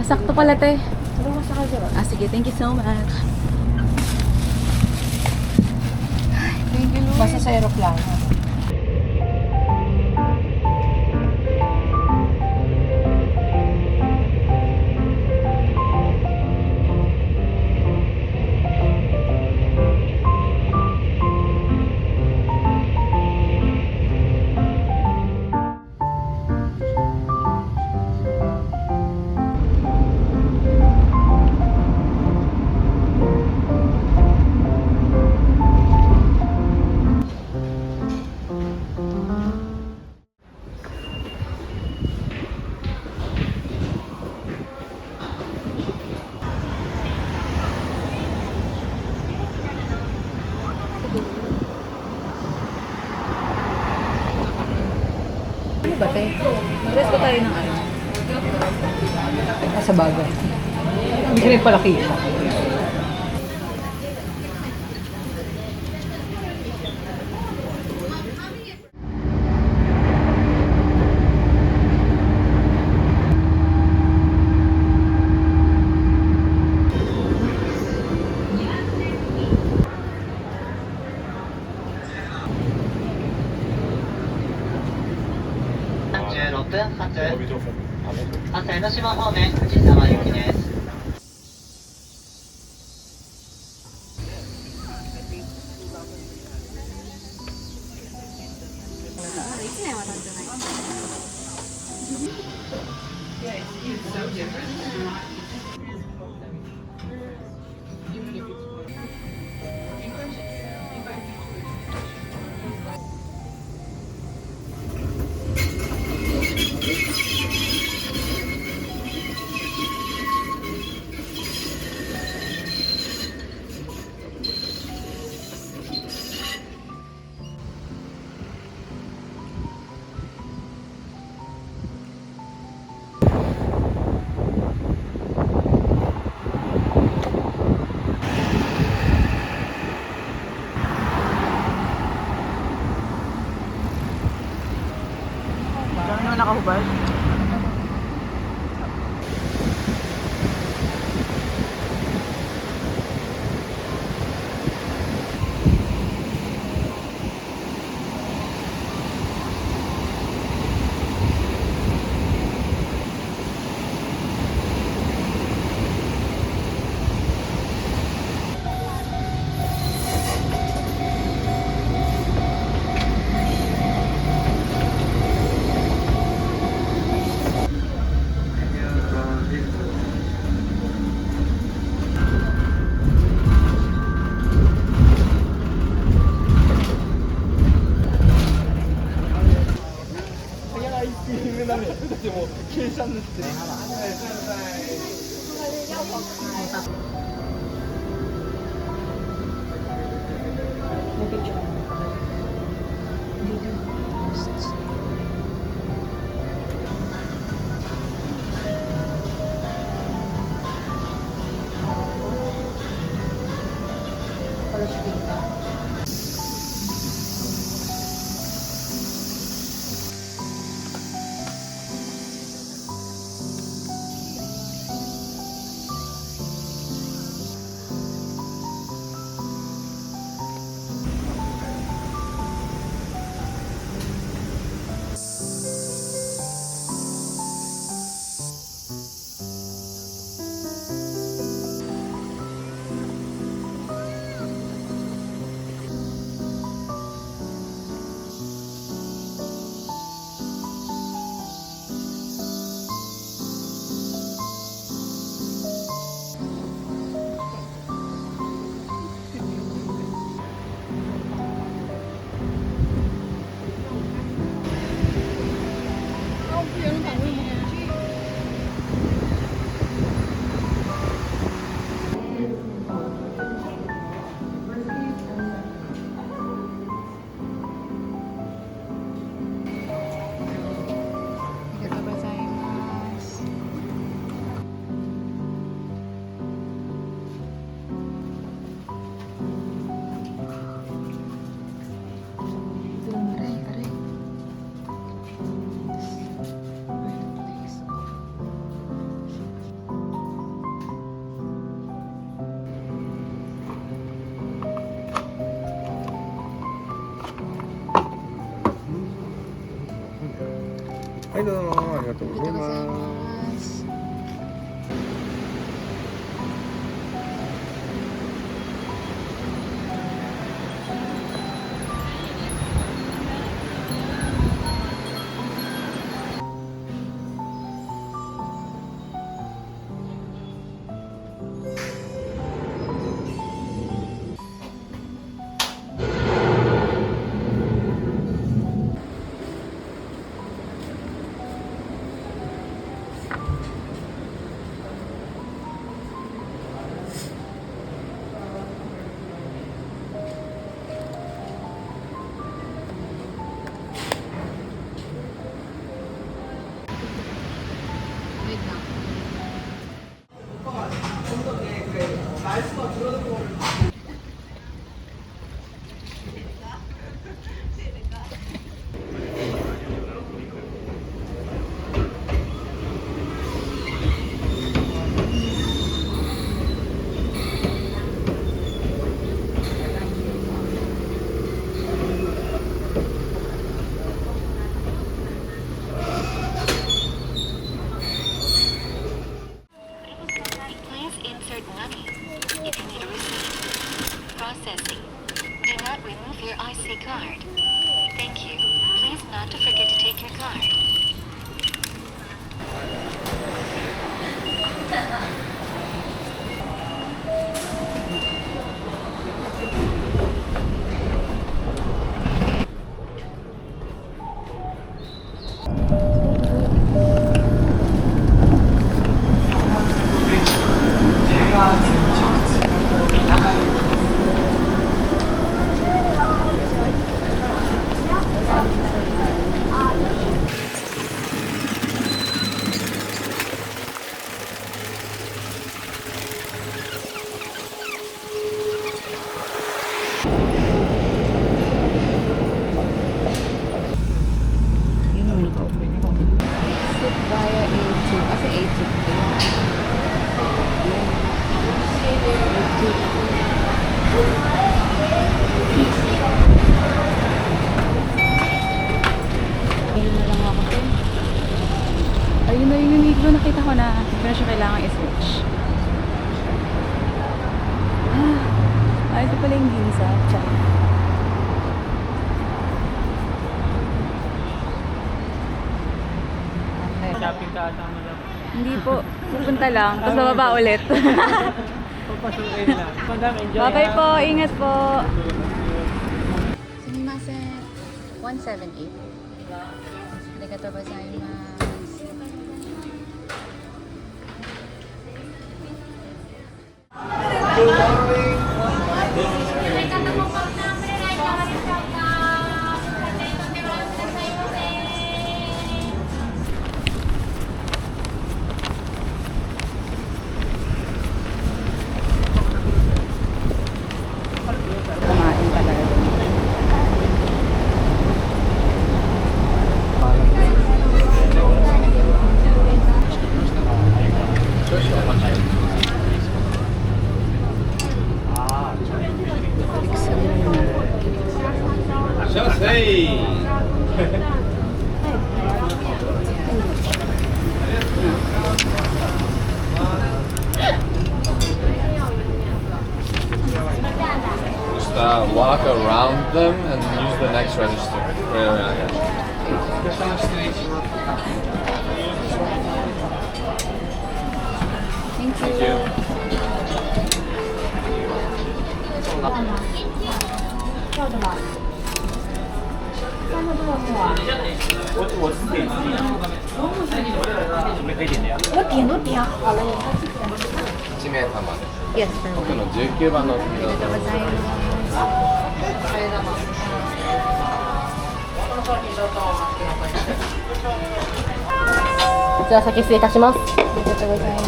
sakto pala, te. Ano ka sa kanya? Ah, sige, thank you so much. Basta sa aeroplano. Ano ba, te? Dress ba tayo ng ano? Sa bagay. Hindi rin pala kita.発江ノ島方面藤沢行きです。Diyan naman nakahubad. はい、どうもありがとうございまありがとうございす。ます。Wait lang. Please insert money. If you need a receipt. Processing. Do not remove your IC card. Thank you. Please not to forget to take your card. Exit via A2. Kasi A2 ko yun. Ayun na lang ako. Ayun na yung unique doon. Nakita ko na. Hindi ko na siya kailangan i-switch. Ito pala yung ginsa. Tiyan. Okay. Shopping ka ata mo lang. Hindi po. Pupunta lang. Tapos bababa ulit. Papasukin lang. Madam, enjoy. Bye-bye po. Ingat po. Sumimasen. 178. Arigatou gozaimasu. Kumain talaga doon. Just walk around them and use the next register. Yeah. Thank you. Yes, for 僕 one. の19番の Arigatou gozaimasu. こちら先失礼いたします。こ Arigatou gozaimasu.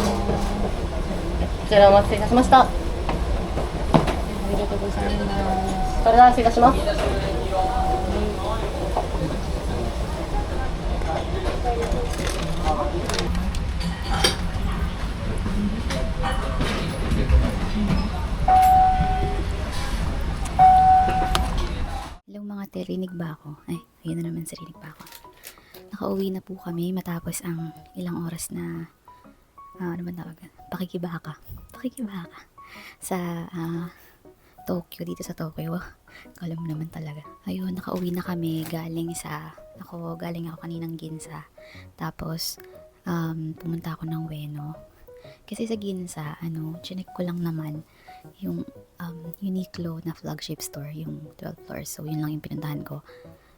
ちらお待たせいたしました。 Arigatou gozaimasu. それでは失礼いたします。 Hello mga te, rinig ba ako? Ay, ayun na naman sa rinig ba ako. Nakauwi na po kami matapos ang ilang oras na ano ba tawag? Pakikibaka sa Tokyo, dito sa Tokyo. Kala mo naman talaga. Ayun, nakauwi na kami galing ako kaninang Ginza. Tapos pumunta ako ng Ueno. Kasi sa Ginza, chinek ko lang naman yung Uniqlo na flagship store, yung 12 floors. So, yun lang yung pinuntahan ko.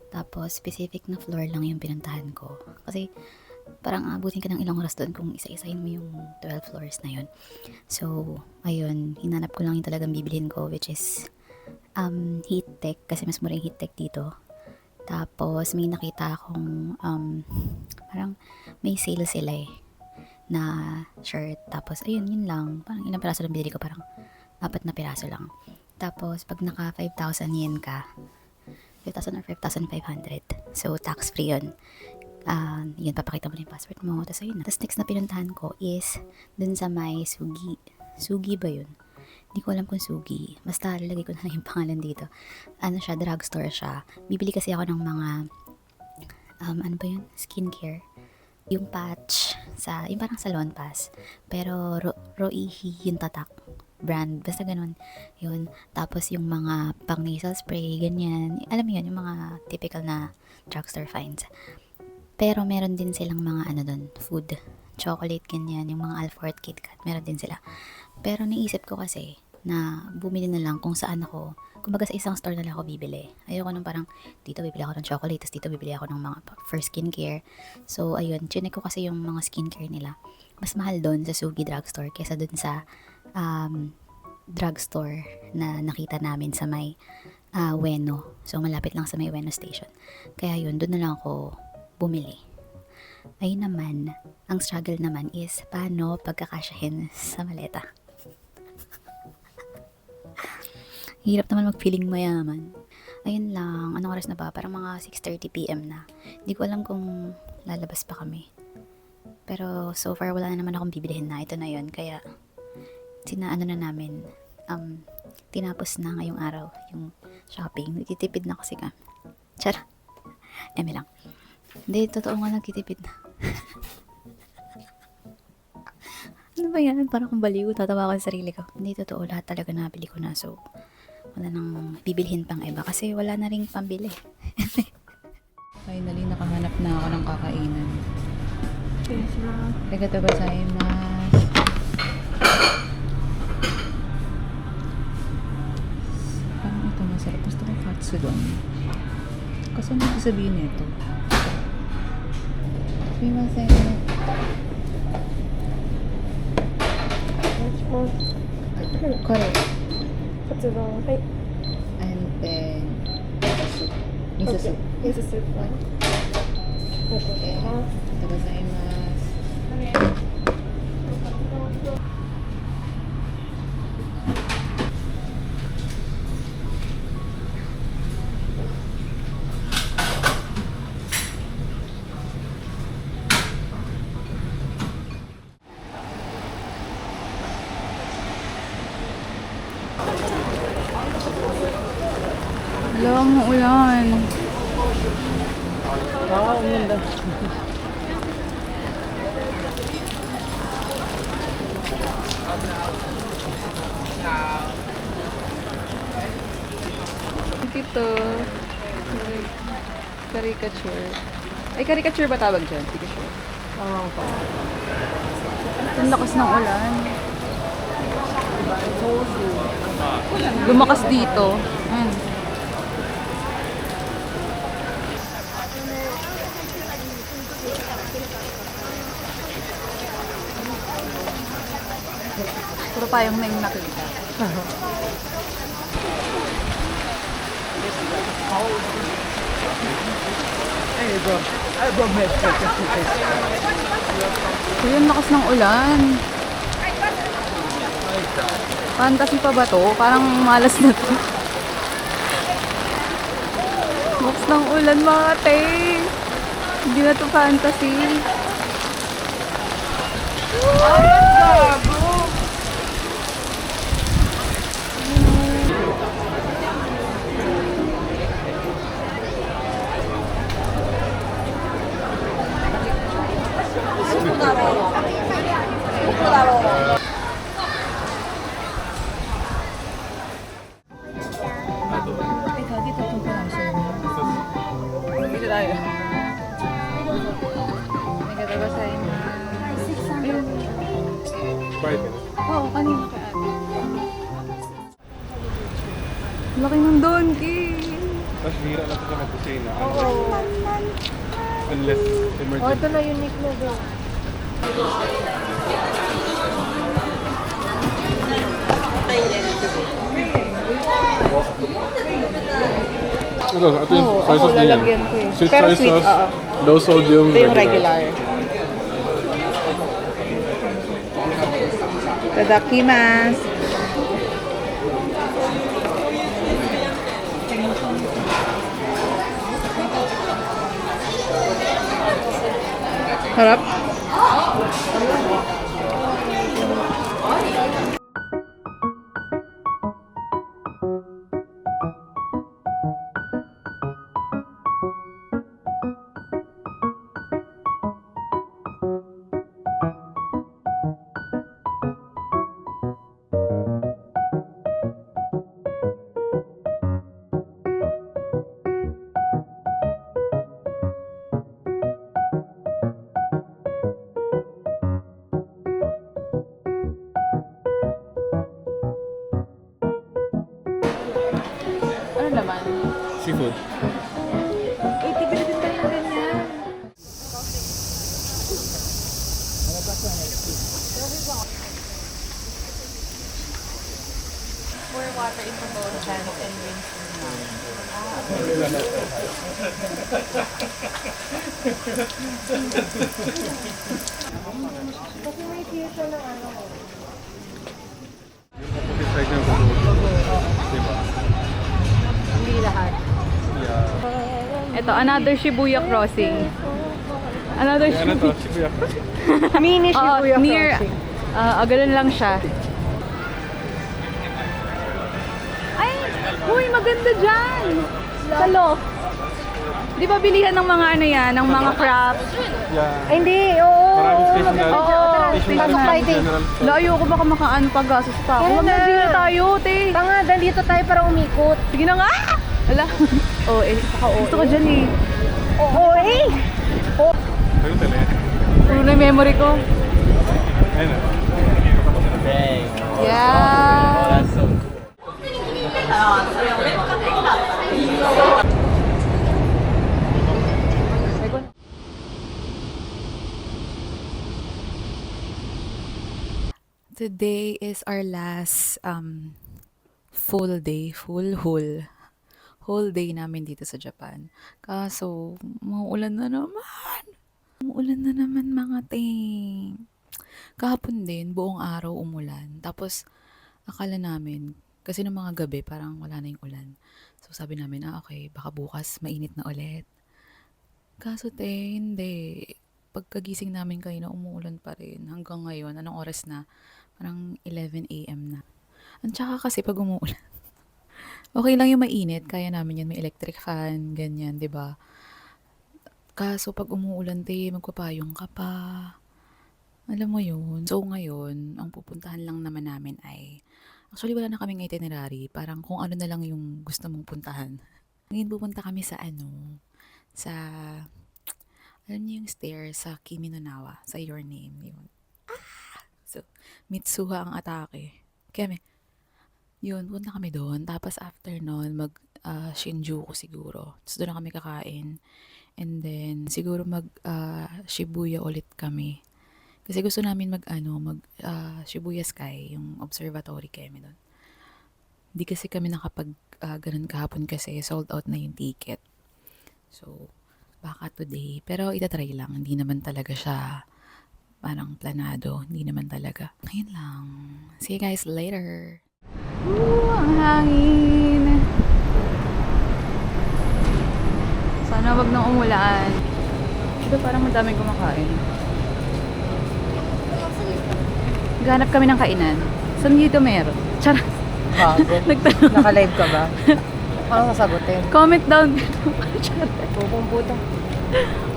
Tapos, specific na floor lang yung pinuntahan ko. Kasi, parang abutin ka ng ilang oras doon kung isa-isahin mo yung 12 floors na yun. So, ayun, hinanap ko lang yung talagang bibilhin ko, which is heat tech, kasi mas mura yung heat tech dito. Tapos, may nakita akong parang may sale sila na shirt. Tapos, ayun, yun lang. Parang ilang piraso lang binili ko, parang 4 na piraso lang. Tapos, pag naka 5,000 yen ka, 5,000 or 5,500. So, tax-free yun. Yun, papakita mo na yung passport mo. Tapos, ayun na. Tapos, next na pinuntahan ko is dun sa may Sugi. Sugi ba yun? Hindi ko alam kung Sugi. Basta, lalagay ko na lang yung pangalan dito. Ano siya, drugstore siya. Bibili kasi ako ng mga, ano ba yun? Skincare. Yung patch, yung parang salon pass. Pero, Roihi yung tatak brand, basta ganun yun. Tapos yung mga pang nasal spray, ganyan, alam mo yun, yung mga typical na drugstore finds. Pero meron din silang mga doon, food, chocolate, ganyan, yung mga Alfort, KitKat, meron din sila. Pero naisip ko kasi na bumili na lang kung saan ako, kumbaga sa isang store na lang ako bibili. Ayoko nung parang dito bibili ako ng chocolate, tapos dito bibili ako ng mga for skincare. So ayun, chinek ko kasi yung mga skincare nila, mas mahal doon sa Sugi drugstore kesa doon sa drugstore na nakita namin sa may Ueno. So, malapit lang sa may Ueno station. Kaya yun, doon na lang ako bumili. Ayun naman, ang struggle naman is paano pagkakasyahin sa maleta. Hirap naman mag-feeling mayaman. Ayun lang, anong oras na ba? Parang mga 6:30 PM na. Hindi ko alam kung lalabas pa kami. Pero so far wala na naman akong bibilihin na. Ito na yun. Kaya na namin, tinapos na ngayong araw yung shopping. Nagtitipid na kasi kami. Tara. Eme lang. Hindi, totoo nga nagtitipid na. Ano ba yan? Parang kung baliw, tatawa ko sa sarili ko. Hindi, totoo. Lahat talaga nabili ko na. So, wala nang bibilhin pang iba kasi wala na ring pambili. Finally, nakahanap na ako ng kakainan. Arigatou gozaimasu. Parang ito masarap. Gusto ko katsudon. Kasi ano sasabihin nito? Sumimasen. Kare. Katsudon. Hai. And then miso soup. Miso soup. Okay. Arigatou gozaimasu. Alam mo, ulan. Umunda. Ito. Caricature. Ay, caricature ba tawag dyan? Hindi ko sure. Oo pa. Ang lakas ng ulan. Lumakas dito. Ayan. Puro payong na yung nakita. Ay bro, may Ayun, lakas ng ulan. Fantasy pa ba to? Parang malas na to. Lakas ng ulan, mga te. Hindi na to fantasy. tayo. May katabasahin na. Ayun. Right. Oo, kanina kay ate. Laki ng donkey. Tapos hira na ito sa kusina. Oo. Unless emergency. Ito na unique na doon. Ito yung soy sauce din yan. lalagyan ko eh. Sweet Pero soy sweet, sauce, oo. low sodium, Ito yung regular. Tadakimasu. Harap. Ano naman? seafood. Eh, tibili din tayo ng ganyan. Pour water into both pans and rinse them now. Kasi may theater ng ano. Opposite side ng bago. Diba? Hindi lahat. Yeah. Ito, another Shibuya crossing. Another Ano to? Shibuya. Shibuya. Mini Oo, Shibuya near, crossing. ganun lang siya. Ay! Uy, maganda dyan! Salo. Di ba bilihan ng mga ano yan, ng mga crafts? Yeah. Ay, hindi. Oo. Maraming stationery. Oo, Pasok tayo, te. General store. Layo ko baka makaan pag-gasos pa ako. Kaya na. Mag-na tayo, te. Tanga, dito tayo para umikot. Sige na nga! Ala. Oo, gusto ko dyan eh. Oo, eh. Ayun talaga. Puro na yung memory ko. Ayun na. Yeah! Today is our last full day, whole day namin dito sa Japan. Kaso, mauulan na naman. Umuulan na naman mga ting. Kahapon din, buong araw umulan. Tapos, akala namin, kasi ng mga gabi, parang wala na yung ulan. So, sabi namin, okay, baka bukas mainit na ulit. Kaso, hindi. Pagkagising namin kayo na umuulan pa rin. Hanggang ngayon, anong oras na? Parang 11 a.m. na. At saka kasi pag umuulan, okay lang yung mainit. Kaya namin yan, may electric fan, ganyan, 'di ba? Kaso pag umuulan, magpapayong ka pa. Alam mo yun. So ngayon, ang pupuntahan lang naman namin ay, actually wala na kaming itinerary. Parang kung ano na lang yung gusto mong puntahan. Ngayon pupunta kami sa alam niyo yung stair sa Kimi no Nawa, sa Your Name. Yun. So, Mitsuha ang atake. Kaya yun, punta kami doon. Tapos after nun, Shinjuku siguro. Tapos doon na kami kakain. And then, siguro Shibuya ulit kami. Kasi gusto namin Shibuya Sky, yung observatory kami doon. Hindi kasi kami ganun kahapon kasi sold out na yung ticket. So, baka today. Pero itatry lang. Hindi naman talaga siya parang planado. Hindi naman talaga. Ayun lang. See you guys later. Ang hangin. Sana wag nang umulan. Ito parang madaming kumakain. Ganap kami ng kainan. Saan dito meron? Charot. Bago. Nagtanong. Naka-live ka ba? Paano sasagutin? Comment down. Charot. Pupong puta.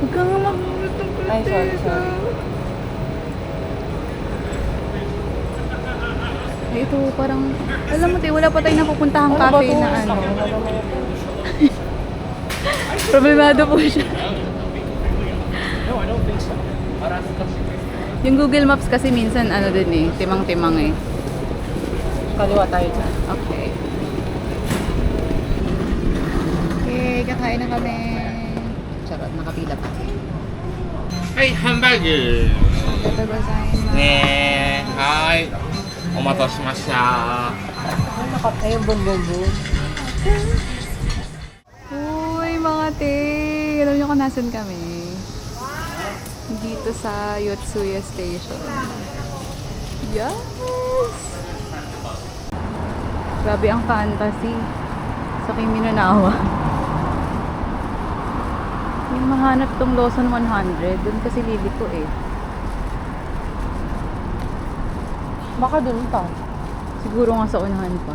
Huwag kang magulat ng Ay, sorry. Ay, ito parang, alam mo tayo, wala pa tayong napupuntahang cafe na ano. Problemado po siya. Yung Google Maps kasi minsan ano din eh, timang-timang eh. Kaliwa tayo dyan. Okay. Okay, kakain na kami. Charot, nakapila pa. はい、ハンバーグ。 Gozaimasu. ねー、はーい。お待たせしました。 Ayun, bumbubo. Uy, mga te! Alam niyo kung nasan kami? Dito sa Yotsuya Station. Yes! Grabe ang fantasy. Sa Kimi no Na wa. Yung mahanap tong Lawson 100, dun kasi lili ko eh. Baka dun pa. Siguro nga sa unahan pa.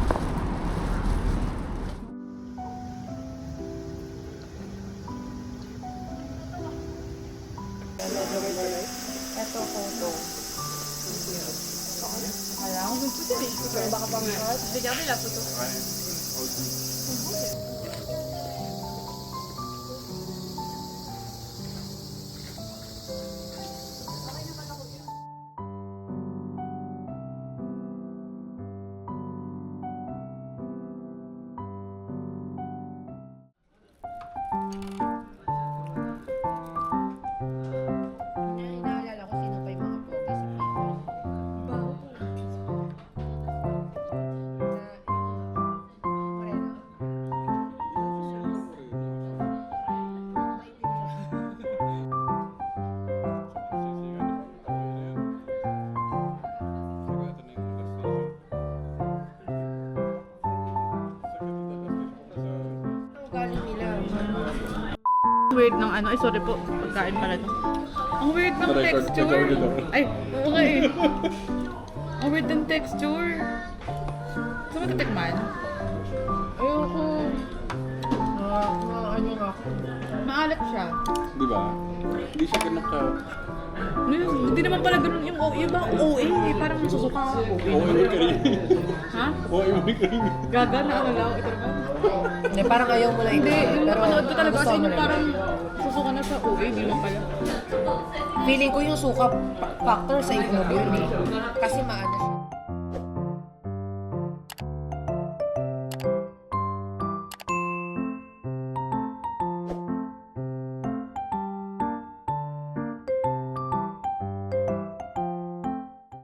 Weird ng ano, ay sorry po, pagkain pala to. Ang weird ng texture. Ay, oo nga eh. Ang weird ng texture. Gusto mo titikman? Ayoko. Ano nga? Maalat siya. Di ba? Hindi siya ganun ka... Hindi naman pala ganun yung iba OA eh. Parang susuka ako. Oo, ano ka rin. Ha? Oo, ano ka rin. Gaga na alalaw. Ito naman. Hindi, parang ayaw mo lang Hindi, yung napanood ko talaga gusto kasi mo yung rin. parang susuka na sa OA. Hindi naman pala. Feeling ko yung suka factor sa itlog yun eh. Kasi maano siya.